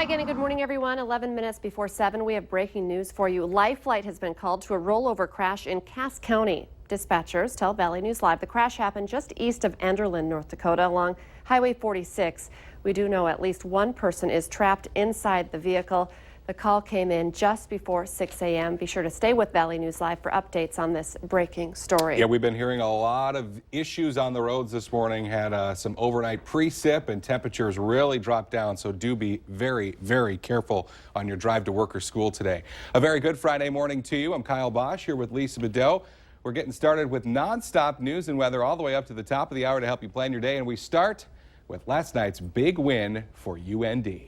Hi again and good morning everyone. 11 minutes before 7 we have breaking news for you. Life flight has been called to a rollover crash in Cass County. Dispatchers tell Valley News Live the crash happened just east of Anderlin, North Dakota along Highway 46. We do know at least one person is trapped inside the vehicle. The call came in just before 6 a.m. Be sure to stay with Valley News Live for updates on this breaking story. Yeah, we've been hearing a lot of issues on the roads this morning. Had some overnight precip and temperatures really dropped down, so do be very, very careful on your drive to work or school today. A very good Friday morning to you. I'm Kyle Bosch here with Lisa Bedeau. We're getting started with nonstop news and weather all the way up to the top of the hour to help you plan your day, and we start with last night's big win for UND.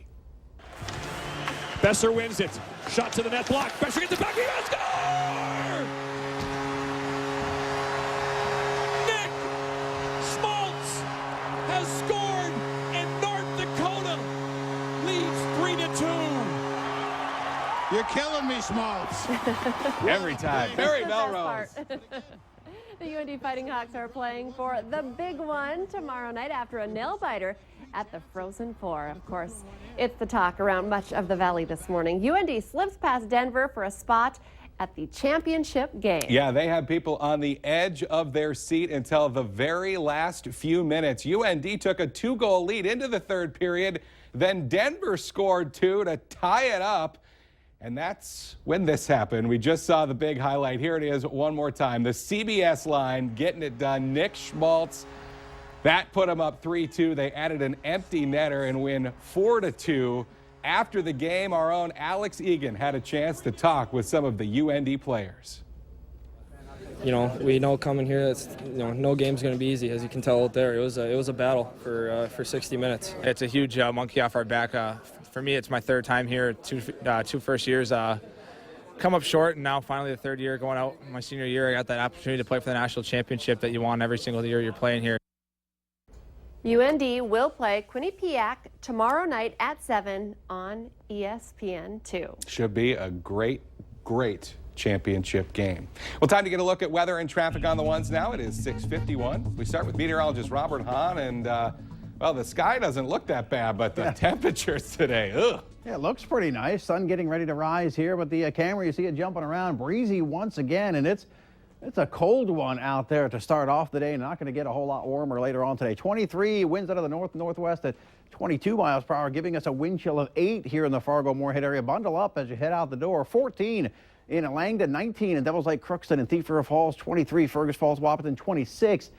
Besser wins it. Shot to the net block. Besser gets it back. He has score! Nick Schmaltz has scored, and North Dakota leads 3-2. You're killing me, Schmaltz. Every time. Barry Melrose. The UND Fighting Hawks are playing for the big one tomorrow night after a nail-biter at the Frozen Four. Of course, it's the talk around much of the Valley this morning. UND slips past Denver for a spot at the championship game. Yeah, they have people on the edge of their seat until the very last few minutes. UND took a 2-goal lead into the third period. Then Denver scored 2 to tie it up. And that's when this happened. We just saw the big highlight. Here it is one more time. The CBS line getting it done. Nick Schmaltz. That put them up 3-2. They added an empty netter and win 4-2. After the game, our own Alex Egan had a chance to talk with some of the UND players. You know, we know coming here, it's, no game's going to be easy, as you can tell out there. It was a battle for 60 minutes. It's a huge monkey off our back. For me, it's my third time here. Two first years come up short, and now finally the third year going out. My senior year, I got that opportunity to play for the national championship that you want every single year you're playing here. UND will play Quinnipiac tomorrow night at 7 on ESPN2. Should be a great, great championship game. Well, time to get a look at weather and traffic on the ones now. It is 6:51. We start with meteorologist Robert Hahn, and well, the sky doesn't look that bad, but the temperatures today, ugh. Yeah, it looks pretty nice. Sun getting ready to rise here, but the camera, you see it jumping around, breezy once again, and it's a cold one out there to start off the day. Not going to get a whole lot warmer later on today. 23 winds out of the north and northwest at 22 miles per hour, giving us a wind chill of 8 here in the Fargo-Moorhead area. Bundle up as you head out the door. 14 in Langdon, 19 in Devils Lake, Crookston, and Thief River Falls, 23 Fergus Falls, Wahpeton, 26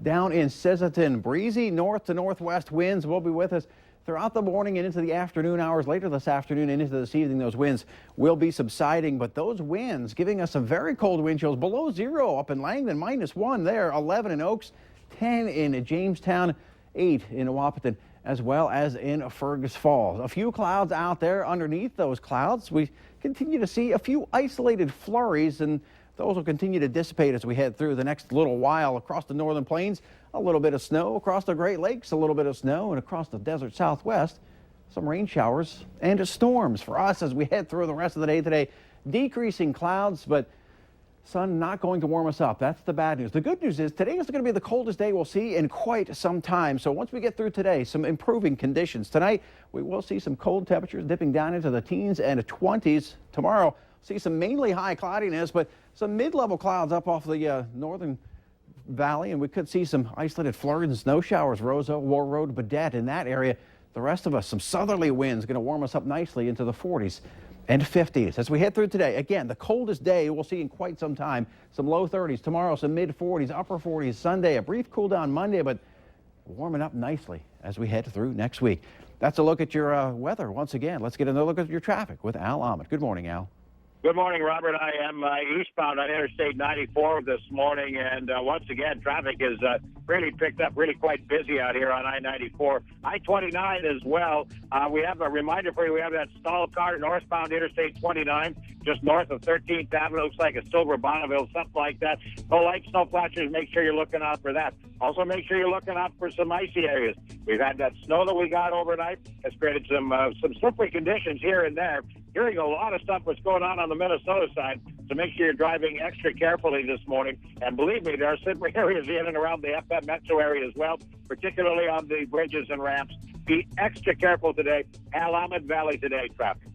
down in Sisseton. Breezy north to northwest winds will be with us throughout the morning and into the afternoon hours. Later this afternoon and into this evening, those winds will be subsiding, but those winds giving us some very cold wind chills below 0 up in Langdon, -1 there, 11 in Oaks, 10 in Jamestown, 8 in Wahpeton, as well as in Fergus Falls. A few clouds out there. Underneath those clouds, we continue to see a few isolated flurries, and those will continue to dissipate as we head through the next little while. Across the northern plains, a little bit of snow. Across the Great Lakes, a little bit of snow. And across the desert southwest, some rain showers and storms for us as we head through the rest of the day today. Decreasing clouds, but sun not going to warm us up. That's the bad news. The good news is today is going to be the coldest day we'll see in quite some time. So once we get through today, some improving conditions. Tonight, we will see some cold temperatures dipping down into the teens and 20s. Tomorrow, see some mainly high cloudiness, but some mid-level clouds up off the northern valley, and we could see some isolated flurries and snow showers. Rosa, War Road, Badette in that area. The rest of us, some southerly winds going to warm us up nicely into the 40s and 50s. As we head through today, again, the coldest day we'll see in quite some time. Some low 30s tomorrow, some mid-40s, upper 40s Sunday. A brief cool down Monday, but warming up nicely as we head through next week. That's a look at your weather. Once again, let's get another look at your traffic with Al Ahmed. Good morning, Al. Good morning, Robert. I am eastbound on Interstate 94 this morning, and once again, traffic is really picked up, really quite busy out here on I-94. I-29 as well. We have a reminder for you. We have that stalled car northbound Interstate 29, just north of 13th Avenue. Looks like a silver Bonneville, something like that. No light snow flashers. Make sure you're looking out for that. Also, make sure you're looking out for some icy areas. We've had that snow that we got overnight. Has created some slippery conditions here and there. Hearing a lot of stuff what's going on the Minnesota side, so make sure you're driving extra carefully this morning. And believe me, there are slippery areas in and around the FM metro area as well, particularly on the bridges and ramps. be extra careful today. Willamette Valley today, traffic.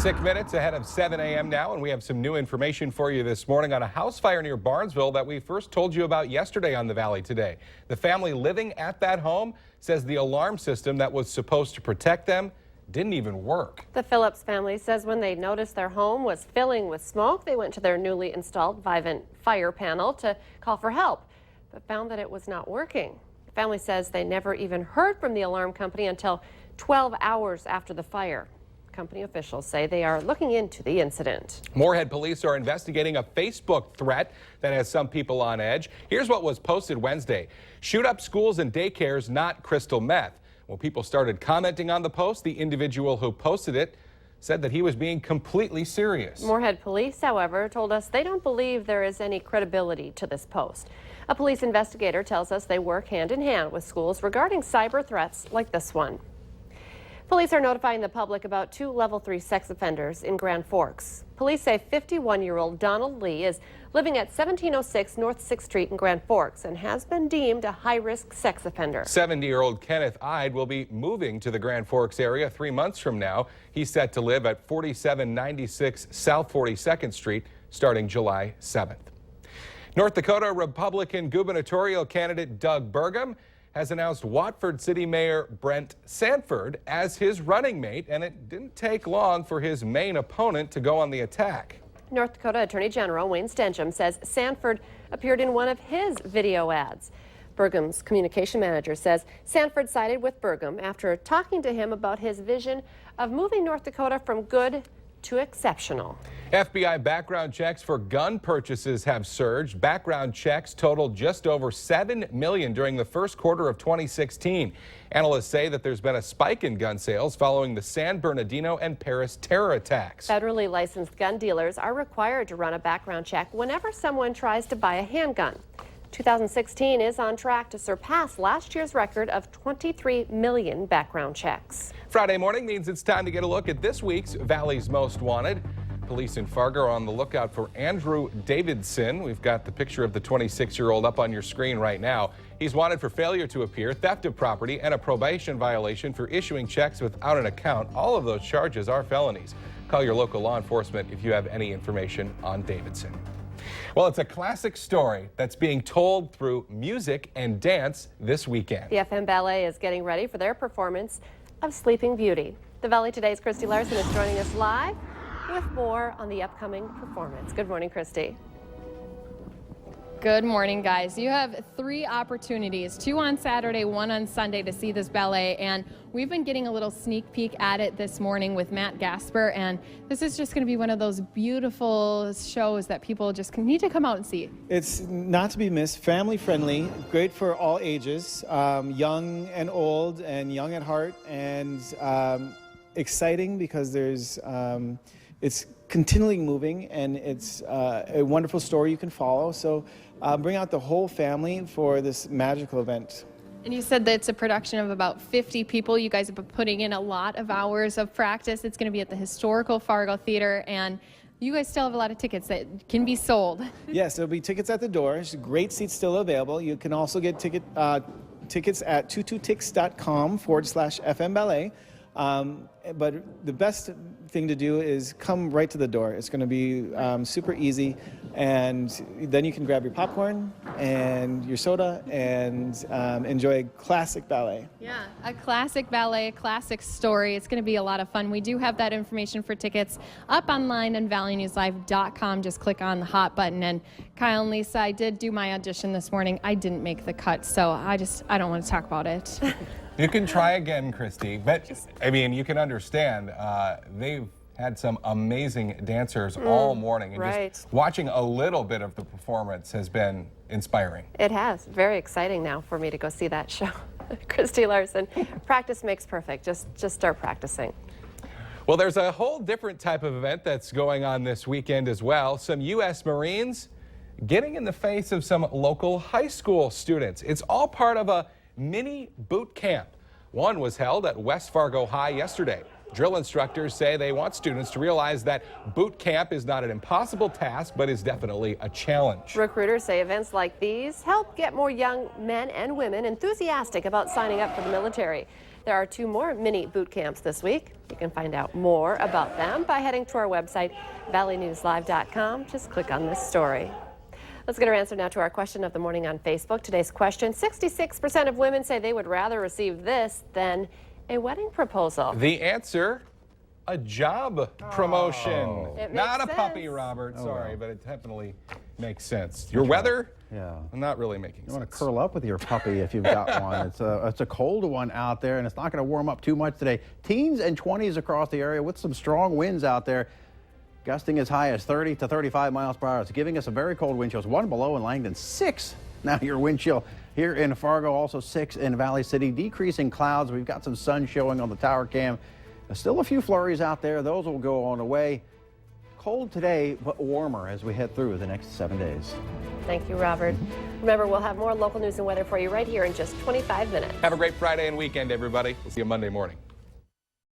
6 minutes ahead of 7 a.m. now, and we have some new information for you this morning on a house fire near Barnesville that we first told you about yesterday on the Valley Today. The family living at that home says the alarm system that was supposed to protect them didn't even work. The Phillips family says when they noticed their home was filling with smoke, they went to their newly installed Vivint fire panel to call for help, but found that it was not working. The family says they never even heard from the alarm company until 12 hours after the fire. Company officials say they are looking into the incident. Moorhead police are investigating a Facebook threat that has some people on edge. Here's what was posted Wednesday. Shoot up schools and daycares, not crystal meth. When people started commenting on the post, the individual who posted it said that he was being completely serious. Moorhead police, however, told us they don't believe there is any credibility to this post. A police investigator tells us they work hand in hand with schools regarding cyber threats like this one. Police are notifying the public about 2 level 3 sex offenders in Grand Forks. Police say 51-year-old Donald Lee is living at 1706 North 6th Street in Grand Forks and has been deemed a high-risk sex offender. 70-year-old Kenneth Ide will be moving to the Grand Forks area 3 months from now. He's set to live at 4796 South 42nd Street starting July 7th. North Dakota Republican gubernatorial candidate Doug Burgum has announced Watford City Mayor Brent Sanford as his running mate, and it didn't take long for his main opponent to go on the attack. North Dakota Attorney General Wayne Stencham says Sanford appeared in one of his video ads. Burgum's communication manager says Sanford sided with Burgum after talking to him about his vision of moving North Dakota from good to exceptional. FBI background checks for gun purchases have surged. Background checks totaled just over $7 million during the first quarter of 2016. Analysts say that there's been a spike in gun sales following the San Bernardino and Paris terror attacks. Federally licensed gun dealers are required to run a background check whenever someone tries to buy a handgun. 2016 is on track to surpass last year's record of 23 million background checks. Friday morning means it's time to get a look at this week's Valley's Most Wanted. Police in Fargo are on the lookout for Andrew Davidson. We've got the picture of the 26-year-old up on your screen right now. He's wanted for failure to appear, theft of property, and a probation violation for issuing checks without an account. All of those charges are felonies. Call your local law enforcement if you have any information on Davidson. Well, it's a classic story that's being told through music and dance this weekend. The FM Ballet is getting ready for their performance of Sleeping Beauty. The Valley Today's Christy Larson is joining us live with more on the upcoming performance. Good morning, Christy. Good morning, guys. You have 3 opportunities, 2 on Saturday, 1 on Sunday to see this ballet, and we've been getting a little sneak peek at it this morning with Matt Gasper, and this is just going to be one of those beautiful shows that people just need to come out and see. It's not to be missed, family friendly, great for all ages, young and old and young at heart, and exciting because there's it's continually moving, and it's a wonderful story you can follow. So bring out the whole family for this magical event. And you said that it's a production of about 50 people. You guys have been putting in a lot of hours of practice. It's going to be at the historical Fargo Theater, and you guys still have a lot of tickets that can be sold. Yes, there'll be tickets at the door. There's great seats still available. You can also get tickets at 22tix.com/FM Ballet. But the best thing to do is come right to the door. It's going to be super easy, and then you can grab your popcorn and your soda and enjoy a classic ballet. Yeah, a classic ballet, a classic story. It's going to be a lot of fun. We do have that information for tickets up online on valleynewslive.com. Just click on the hot button. And Kyle and Lisa, I did do my audition this morning. I didn't make the cut, so I don't want to talk about it. You can try again, Christy, but I mean, you can understand they've had some amazing dancers all morning, and right. just watching a little bit of the performance has been inspiring. It has. Very exciting now for me to go see that show. Christy Larson, practice makes perfect. Just start practicing. Well, there's a whole different type of event that's going on this weekend as well. Some U.S. Marines getting in the face of some local high school students. It's all part of a mini boot camp. One was held at West Fargo High yesterday. Drill instructors say they want students to realize that boot camp is not an impossible task, but is definitely a challenge. Recruiters say events like these help get more young men and women enthusiastic about signing up for the military. There are 2 more mini boot camps this week. You can find out more about them by heading to our website, valleynewslive.com. Just click on this story. Let's get our answer now to our question of the morning on Facebook. Today's question, 66% of women say they would rather receive this than a wedding proposal. The answer, a job promotion. It Not makes a puppy, sense. Robert. Sorry, but it definitely makes sense. Your weather? Yeah. Not really making You sense. want to curl up with your puppy if you've got one. It's a cold one out there, and it's not going to warm up too much today. Teens and 20s across the area with some strong winds out there. Gusting as high as 30 to 35 miles per hour. It's giving us a very cold wind chill. It's 1 below in Langdon, 6 now your wind chill here in Fargo, also 6 in Valley City. Decreasing clouds. We've got some sun showing on the tower cam. There's still a few flurries out there. Those will go on the way. Cold today, but warmer as we head through the next 7 days. Thank you, Robert. Remember, we'll have more local news and weather for you right here in just 25 minutes. Have a great Friday and weekend, everybody. We'll see you Monday morning.